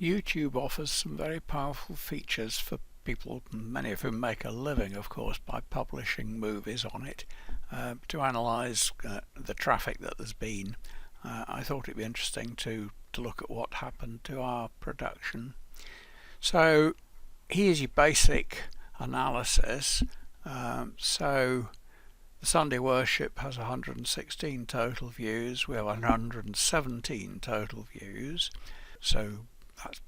YouTube offers some very powerful features for people, many of whom make a living, of course, by publishing movies on it, to analyse the traffic that there's been. I thought it'd be interesting to look at what happened to our production. So here's your basic analysis. So the Sunday Worship has 116 total views. We have 117 total views. So that's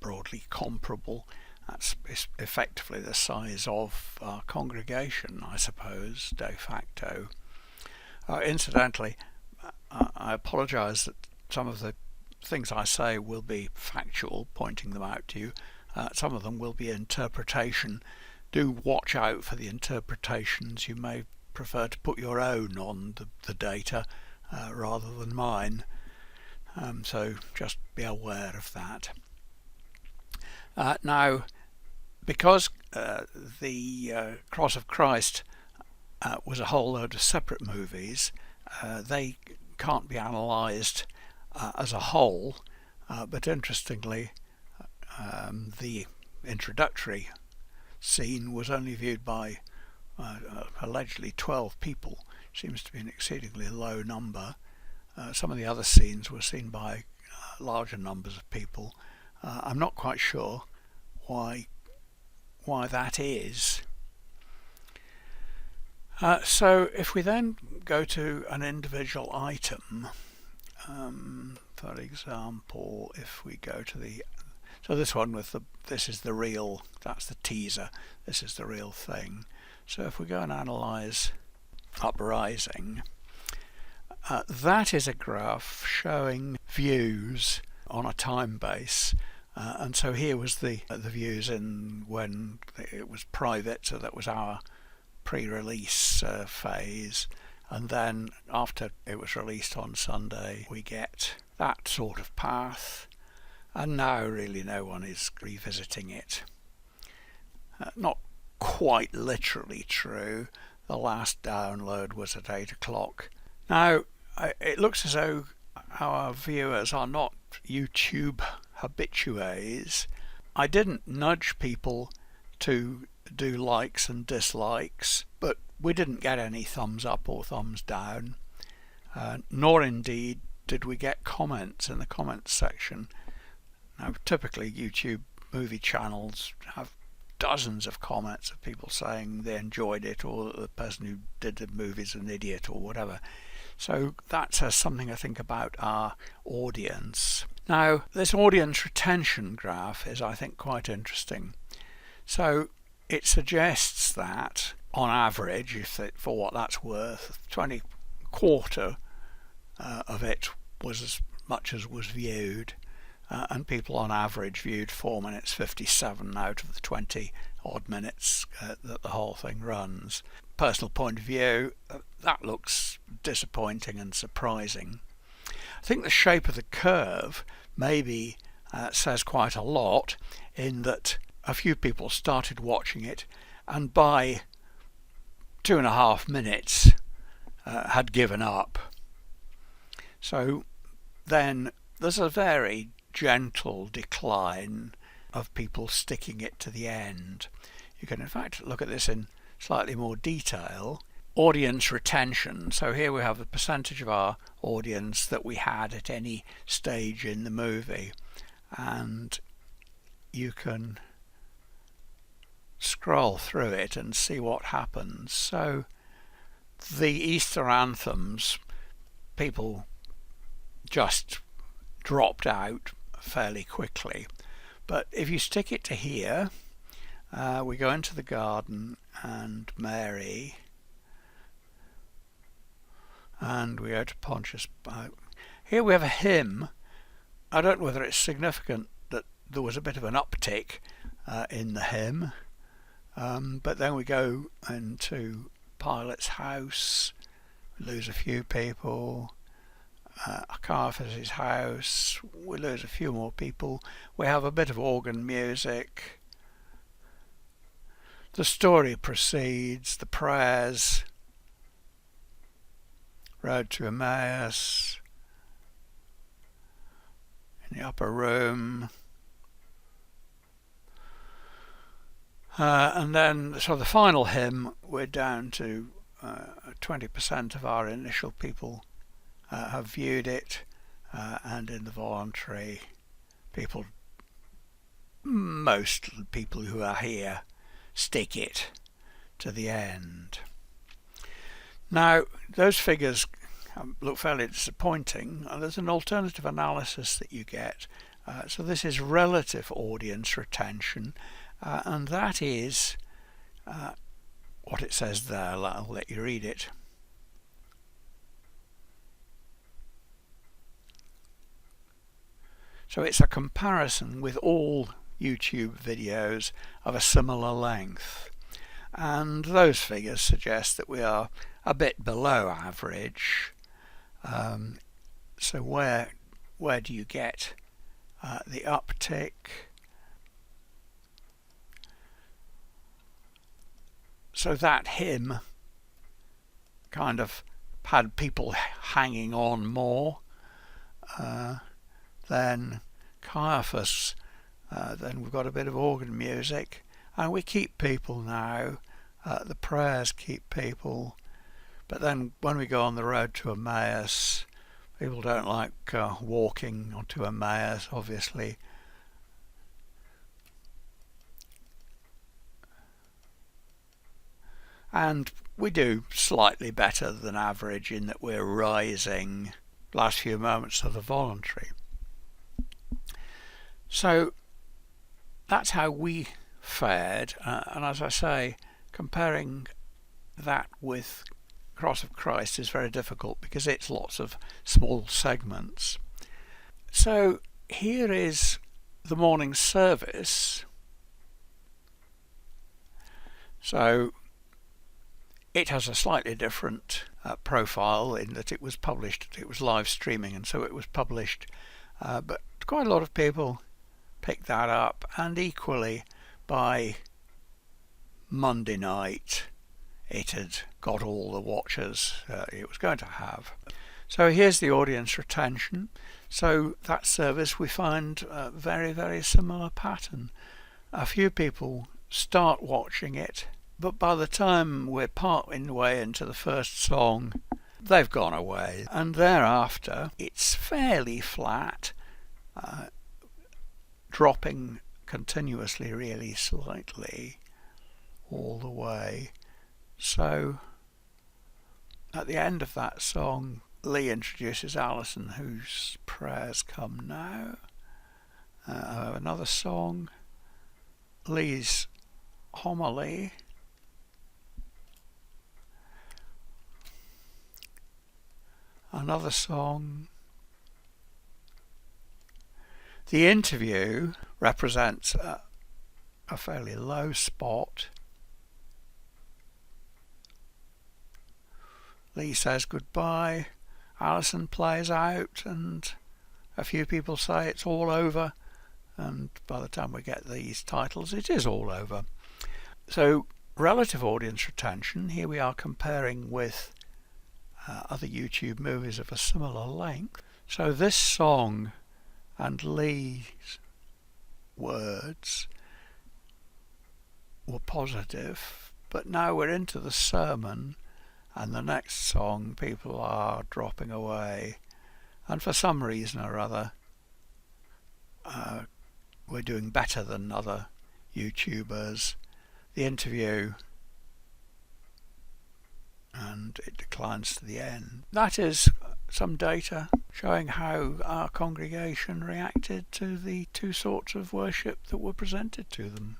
broadly comparable. That's effectively the size of our congregation, I suppose, de facto. Incidentally, I apologise that some of the things I say will be factual, pointing them out to you. Some of them will be interpretation. Do watch out for the interpretations. You may prefer to put your own on the data rather than mine. So just be aware of that. Now, because the Cross of Christ was a whole load of separate movies, they can't be analysed as a whole, but interestingly, the introductory scene was only viewed by allegedly 12 people. Seems to be an exceedingly low number. Some of the other scenes were seen by larger numbers of people. I'm not quite sure why that is. So if we then go to an individual item, for example, if we go to so this one with this is the real, that's the teaser, this is the real thing. So if we go and analyse Uprising, that is a graph showing views on a time base, and so here was the views in when it was private, so that was our pre-release phase, and then after it was released on Sunday we get that sort of path, and now really no one is revisiting it. Not quite literally true. The last download was at 8 o'clock. Now it looks as though our viewers are not YouTube habitués. I didn't nudge people to do likes and dislikes, but we didn't get any thumbs up or thumbs down, nor indeed did we get comments in the comments section. Now typically YouTube movie channels have dozens of comments of people saying they enjoyed it, or that the person who did the movie is an idiot or whatever. So that says something, I think, about our audience. Now this audience retention graph is, I think, quite interesting. So it suggests that on average, if for what that's worth, 20% of it was as much as was viewed, and people on average viewed 4 minutes 57 out of the 20 odd minutes that the whole thing runs. Personal point of view, that looks disappointing and surprising. I think the shape of the curve maybe says quite a lot, in that a few people started watching it and by 2.5 minutes had given up. So then there's a very gentle decline of people sticking it to the end. You can in fact look at this in slightly more detail. Audience retention. So here we have the percentage of our audience that we had at any stage in the movie, and you can scroll through it and see what happens. So the Easter anthems, people just dropped out fairly quickly, but if you stick it to here, we go into the garden and Mary, and we go to Pontius Pilate. Here we have a hymn. I don't know whether it's significant that there was a bit of an uptick in the hymn, but then we go into Pilate's house, we lose a few people. Caiaphas' house, we lose a few more people. We have a bit of organ music. The story proceeds, the prayers, road to Emmaus, in the upper room, And then, so the final hymn, we're down to 20% of our initial people have viewed it, and in the voluntary, most people who are here stick it to the end. Now, those figures look fairly disappointing, and there's an alternative analysis that you get. So this is relative audience retention, and that is what it says there. I'll let you read it. So it's a comparison with all YouTube videos of a similar length, and those figures suggest that we are a bit below average. So where do you get the uptick? So that hymn kind of had people hanging on more. Then Caiaphas, then we've got a bit of organ music, and we keep people now. The prayers keep people, but then when we go on the road to Emmaus, people don't like walking onto Emmaus, obviously. And we do slightly better than average in that we're rising last few moments of the voluntary. So that's how we fared, and as I say, comparing that with Cross of Christ is very difficult because it's lots of small segments. So here is the morning service. So it has a slightly different profile in that it was live streaming, and so it was published, but quite a lot of people picked that up, and equally by Monday night it had got all the watchers it was going to have. So here's the audience retention. So that service, we find a very, very similar pattern. A few people start watching it, but by the time we're partway way into the first song, they've gone away, and thereafter it's fairly flat, dropping continuously, really slightly all the way. So at the end of that song, Lee introduces Alison, whose prayers come now. Another song, Lee's homily. Another song. The interview represents a fairly low spot. Lee says goodbye, Alison plays out, and a few people say it's all over, and by the time we get these titles it is all over. So relative audience retention, here we are comparing with other YouTube movies of a similar length. So this song and Lee's words were positive, but now we're into the sermon, and the next song people are dropping away, and for some reason or other we're doing better than other YouTubers. The interview, and it declines to the end. That is some data showing how our congregation reacted to the two sorts of worship that were presented to them.